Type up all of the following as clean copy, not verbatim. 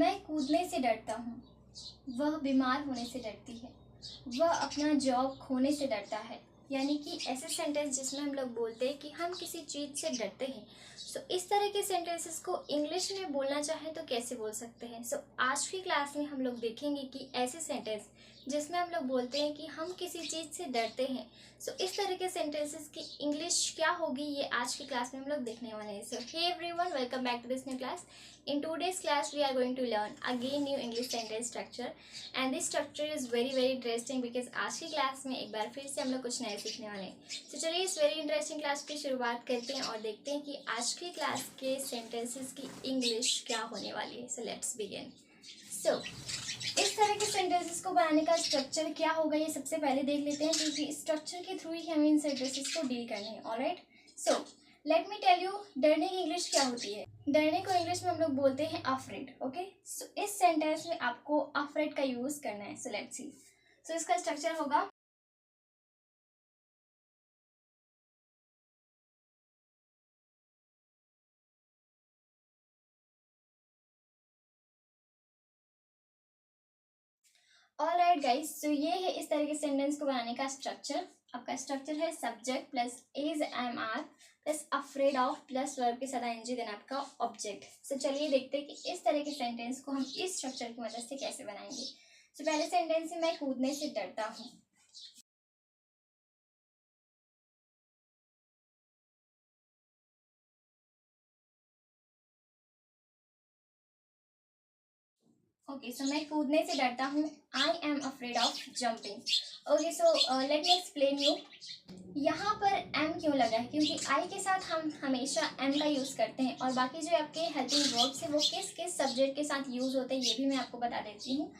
मैं कूदने से डरता हूँ, वह बीमार होने से डरती है, वह अपना जॉब खोने से डरता है। यानी कि ऐसे सेंटेंस जिसमें हम लोग बोलते हैं कि हम किसी चीज़ से डरते हैं। सो इस तरह के सेंटेंसेस को इंग्लिश में बोलना चाहें तो कैसे बोल सकते हैं। सो आज की क्लास में हम लोग देखेंगे कि ऐसे सेंटेंस जिसमें हम लोग बोलते हैं कि हम किसी चीज़ से डरते हैं। सो इस तरह के सेंटेंसेस की इंग्लिश क्या होगी, ये आज की क्लास में हम लोग देखने वाले हैं। So hey everyone, welcome back to this new class. In today's class, we are going to learn again new English sentence structure, and this structure is very interesting because आज की क्लास में एक बार फिर से हम लोग कुछ नए सीखने वाले हैं. तो चलिए इस वेरी इंटरेस्टिंग क्लास की शुरुआत करते हैं और देखते हैं कि आज की क्लास के सेंटेंसेस की इंग्लिश क्या होने वाली है. So let's begin. सो इस तरह के सेंटेंसेस को बनाने का स्ट्रक्चर क्या होगा, ये सबसे पहले देख लेते हैं, क्योंकि स्ट्रक्चर के थ्रू ही हमें इन सेंटेंसेस को डील करने हैं. Alright, so let me tell you, डरने की इंग्लिश क्या होती है. डरने को इंग्लिश में हम लोग बोलते हैं अफ्रेड. ओके, सो इस सेंटेंस में आपको अफ्रेड का यूज करना है. So let's see. सो इसका स्ट्रक्चर होगा ऑलराइट गाइस. सो ये है इस तरह के सेंटेंस को बनाने का स्ट्रक्चर. आपका स्ट्रक्चर है subject plus is am are plus afraid of plus verb के साथ आईएनजी देन आपका ऑब्जेक्ट. सो चलिए देखते हैं कि इस तरह के सेंटेंस को हम इस स्ट्रक्चर की मदद से कैसे बनाएंगे. सो पहले सेंटेंस है मैं कूदने से डरता हूँ. ओके, सो मैं कूदने से डरता हूँ. I am afraid of jumping. Okay, so let me explain you. यहाँ पर एम क्यों लगा है, क्योंकि आई के साथ हम हमेशा एम का यूज़ करते हैं, और बाकी जो आपके हेल्पिंग वर्ब्स हैं वो किस किस सब्जेक्ट के साथ यूज़ होते हैं ये भी मैं आपको बता देती हूँ.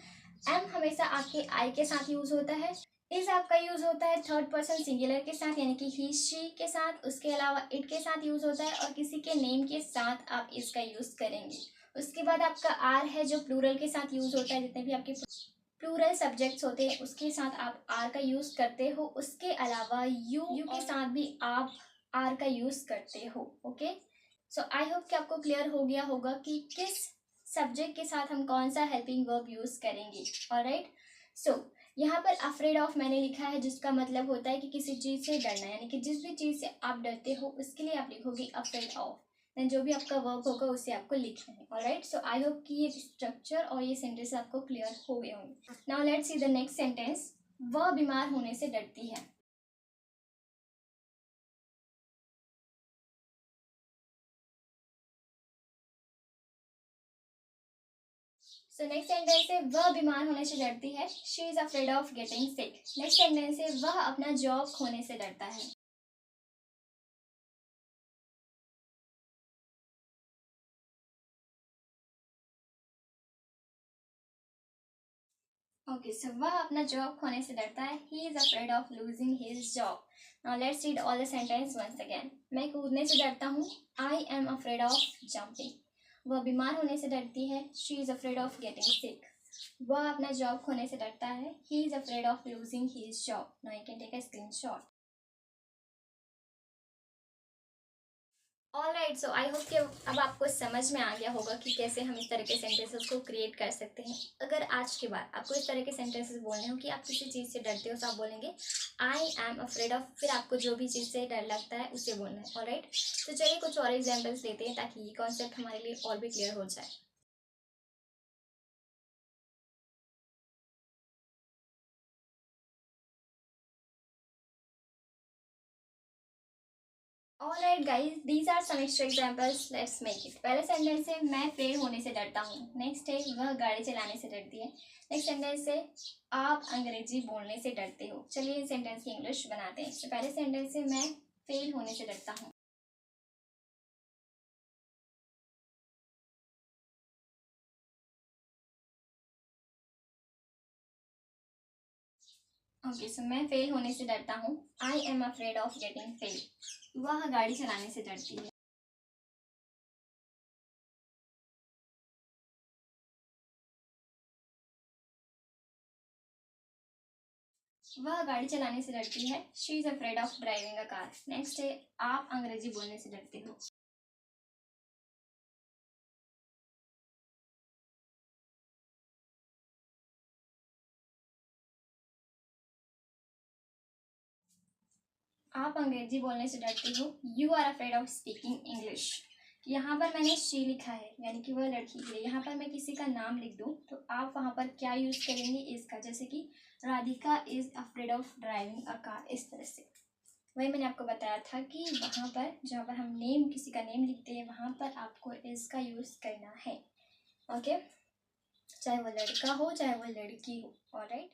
एम हमेशा आपके आई के साथ यूज़ होता है. इज आपका यूज़ होता है थर्ड पर्सन सिंगुलर के साथ, यानी कि ही शी के साथ. उसके अलावा इट के साथ यूज़ होता है, और किसी के नेम के साथ आप इसका यूज़ करेंगे. उसके बाद आपका आर है जो प्लूरल के साथ यूज़ होता है. जितने भी आपके प्लूरल सब्जेक्ट्स होते हैं उसके साथ आप आर का यूज़ करते हो. उसके अलावा यू के साथ भी आप आर का यूज़ करते हो. ओके, सो आई होप कि आपको क्लियर हो गया होगा कि किस सब्जेक्ट के साथ हम कौन सा हेल्पिंग वर्ब यूज़ करेंगे. ऑलराइट, सो यहाँ पर अफ्रेड ऑफ मैंने लिखा है, जिसका मतलब होता है कि किसी चीज़ से डरना, यानी कि जिस भी चीज़ से आप डरते हो उसके लिए आप लिखोगे अफ्रेड ऑफ. देन जो भी आपका वर्ब होगा उसे आपको लिखना है. ऑलराइट, सो आई होप कि ये स्ट्रक्चर और ये सेंटेंस आपको क्लियर हो गए होंगे. Now let's see the next sentence. वह बीमार होने से डरती है. सो नेक्स्ट सेंटेंस है वह बीमार होने से डरती है. She is afraid of getting sick. Next sentence है वह अपना जॉब खोने से डरता है. ओके, सो वह अपना जॉब खोने से डरता है. He is afraid of losing his job. Now let's read all the sentence once again. मैं कूदने से डरता हूँ. I am afraid of jumping. वह बीमार होने से डरती है. She is afraid of getting sick. वह अपना जॉब खोने से डरता है. He is afraid of losing his job. Now you can take a screenshot. All right, so I hope कि अब आपको समझ में आ गया होगा कि कैसे हम इस तरह के सेंटेंसेस को क्रिएट कर सकते हैं. अगर आज के बाद आपको इस तरह के सेंटेंसेस बोलने हो कि आप किसी चीज़ से डरते हो, तो आप बोलेंगे आई एम अफ्रेड ऑफ, फिर आपको जो भी चीज़ से डर लगता है उसे बोलना है. ऑल राइट, तो चलिए कुछ और एग्जाम्पल्स लेते हैं ताकि ये कॉन्सेप्ट हमारे लिए और भी क्लियर हो जाए. All right guys, these are some extra examples. Let's make it. पहले सेंटेंस है मैं फेल होने से डरता हूँ. नेक्स्ट है वह गाड़ी चलाने से डरती है. नेक्स्ट सेंटेंस है आप अंग्रेजी बोलने से डरते हो. चलिए इन सेंटेंस की इंग्लिश बनाते हैं. तो पहले सेंटेंस है मैं फेल होने से डरता हूँ. ओके, सो मैं फेल होने से डरता हूँ. I am afraid of getting fail. वह गाड़ी चलाने से डरती है. वह गाड़ी चलाने से डरती है. She is afraid of driving a car. Next है आप अंग्रेजी बोलने से डरते हो. आप अंग्रेजी बोलने से डरती हो, you are afraid of speaking English. यहाँ पर मैंने शी लिखा है, यानी कि वह लड़की के लिए। यहाँ पर मैं किसी का नाम लिख दूँ तो आप वहाँ पर क्या यूज़ करेंगे, इज का। जैसे कि Radhika is afraid of driving a car, इस तरह से। वही मैंने आपको बताया था कि वहाँ पर जहाँ पर हम नेम, किसी का नेम लिखते हैं, वहाँ पर आपको इज का यूज़ करना है। ओके, चाहे वो लड़का हो चाहे वो लड़की हो। All right,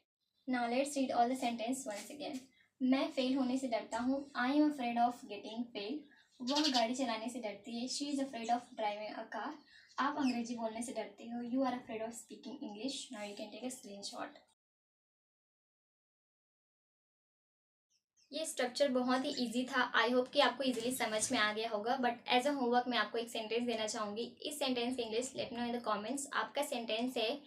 now let's read all the sentence once again. मैं फेल होने से डरता हूँ, I am afraid of getting fail. वह गाड़ी चलाने से डरती है, she is afraid of driving a car. आप अंग्रेजी बोलने से डरते हो, you are afraid of speaking English. Now you can take a screenshot. ये स्ट्रक्चर बहुत ही इजी था। आई होप कि आपको इजीली समझ में आ गया होगा। बट एज अ होमवर्क मैं आपको एक सेंटेंस देना चाहूँगी। इस सेंटेंस की English let me know in the comments. आपका सेंटेंस है,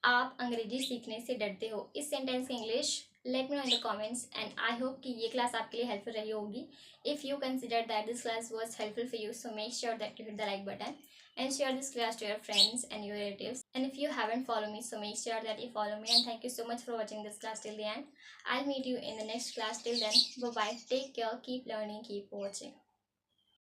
आप अंग्रेजी सीखने से डरते हो। इस सेंटेंस की English let me know in the comments. And I hope कि ये क्लास आपके लिए हेल्पफुल रही होगी। If you consider that this class was helpful for you, so make sure that you hit the like button and share this class to your friends and your relatives. And if you haven't followed me, so make sure that you follow me. And thank you so much for watching this class till the end. I'll meet you in the next class. Till then, bye bye, take care, keep learning, keep watching.